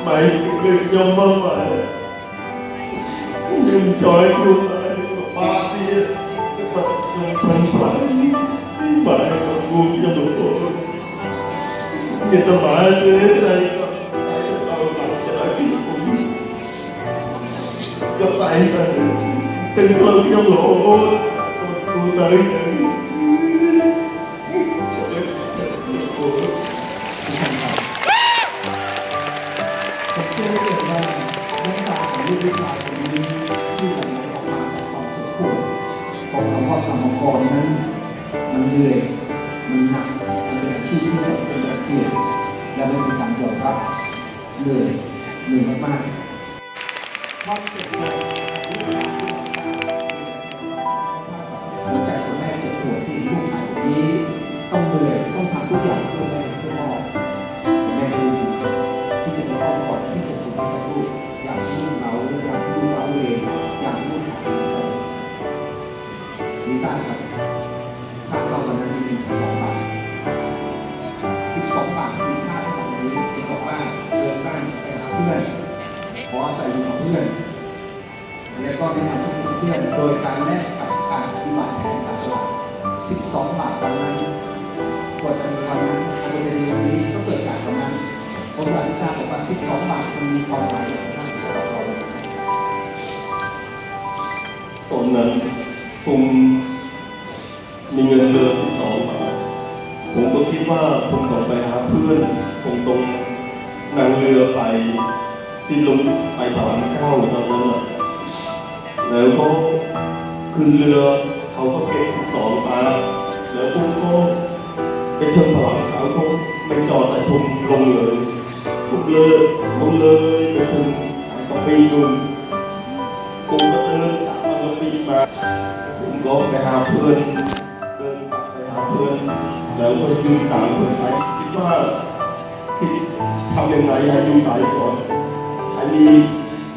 mày chỉ được nhom mơ mà nhưng trời chung lại ba tia mà trong thân phải mày mà buông trong một tôi người ta mãi thế này tay đầu mặt cho đã kinh khủng cho tay ta từng lần trong lộ tôi tớiผมเชื่อเหลือเกินว่าน้ำตาของลูกผู้ชายคนนี้ที่หลั่งไหลออกมาจากความเจ็บปวดของคำว่ากรรมกรนั้นมันเหนื่อยมันหนักมันเป็นอาชีพที่สังคมรังเกียจและไม่มีการยอมรับเหนื่อยมากๆความเจ็บปวดหัวใจของแม่เจ็บปวดที่ลูกชายคนนี้ต้องเหนื่อยต้องทำทุกอย่างเพื่อแม่เพื่อพ่อแต่แม่ก็ดีที่จะมาอ้อมกอดที่อบอุ่นให้กับลูกอย่างที่ลูกเราอย่างที่ลูกเราเองอย่างที่ลูกหายใจมีได้ครับทราบว่าวันนั้นมีเงิน12 บาท12 บาทมีค่าสมัยนี้เองบอกว่าเดินบ้านไปหาเพื่อนขออาศัยอยู่กับเพื่อนและก็แนะนำให้เพื่อนโดยการแลกกับการปฏิบัติแทนตลาด12 บาทวันนั้นกว่าจะมีวันนั้นกว่าจะมีวันนี้ก็เกิดจากวันนั้นผมอธิษฐานบอกว่า12 บาทมันมีความหมายมากสำหรับเราตอนนั้นผมมีเงินเดือน12 บาทผมก็คิดว่าผมต้องไปหาเพื่อนผมต้องนั่งเรือไปที่ลงไปพระราม9ตอนนั้นแหละแล้วก็ขึ้นเรือเขาก็เก็บ12 บาทแล้วผมก็ไปเที่ยวพระราม9เขาไม่จอดแต่ผมลงเลยผมเลยไปถึงกะปินู่นผมก็เดินจากบางกะปิมาผมก็ไปหาเพื่อนเดินกลับไปหาเพื่อนแล้วก็ยืนตามเพื่อนไปคิดว่าทำยังไงให้ยืนตายก่อนให้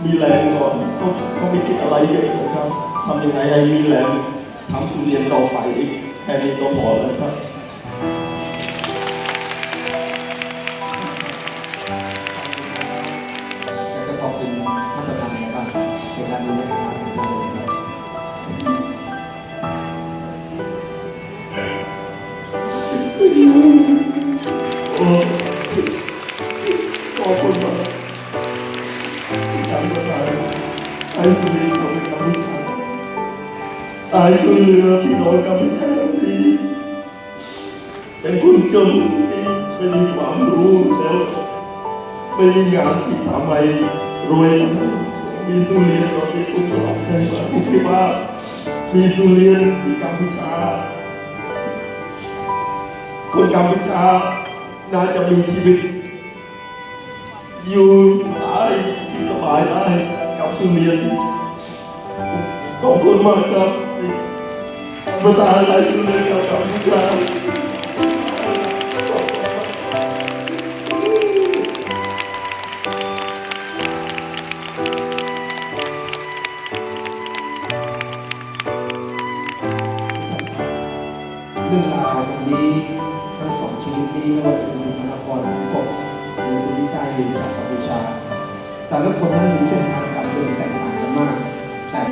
มีแรงก่อนก็ไม่คิดอะไรเยอะเลยครับทำยังไงให้มีแรงทำทุเรียนต่อไปแค่นี้ก็พอแล้วครับจะขอบคุณท่านประธานในบ้านในการดูแลงานของเราขอบคุณมากที่ทำให้ไอ้สุรินทร์ของกัมพูชาตายช่วยเหลือพี่น้องกัมพูชาที่เป็นคนจนที่ไม่มีความรู้แล้วไม่มีงานที่ทำให้รวยมีสุรินทร์ตอนนี้ผมสบายใจมากผมคิดว่ามีสุรินทร์ที่กัมพูชาคนกัมพูชาน่าจะมีชีวิตอยู่ได้ที่สบายได้กับสุรินทร์ขอบคุณมากครับประธานอะไรสุรินทร์กับกัมพูชาเรื่องราวตรงนี้ทั้งสองชีวิตนี้ไม่ว่าจะเป็นบุคลากรของผมหรือผู้ที่ได้จากกัมพูชาแต่ละคนนั้นมีเส้นทางการเดินแตกต่างกันมากแต่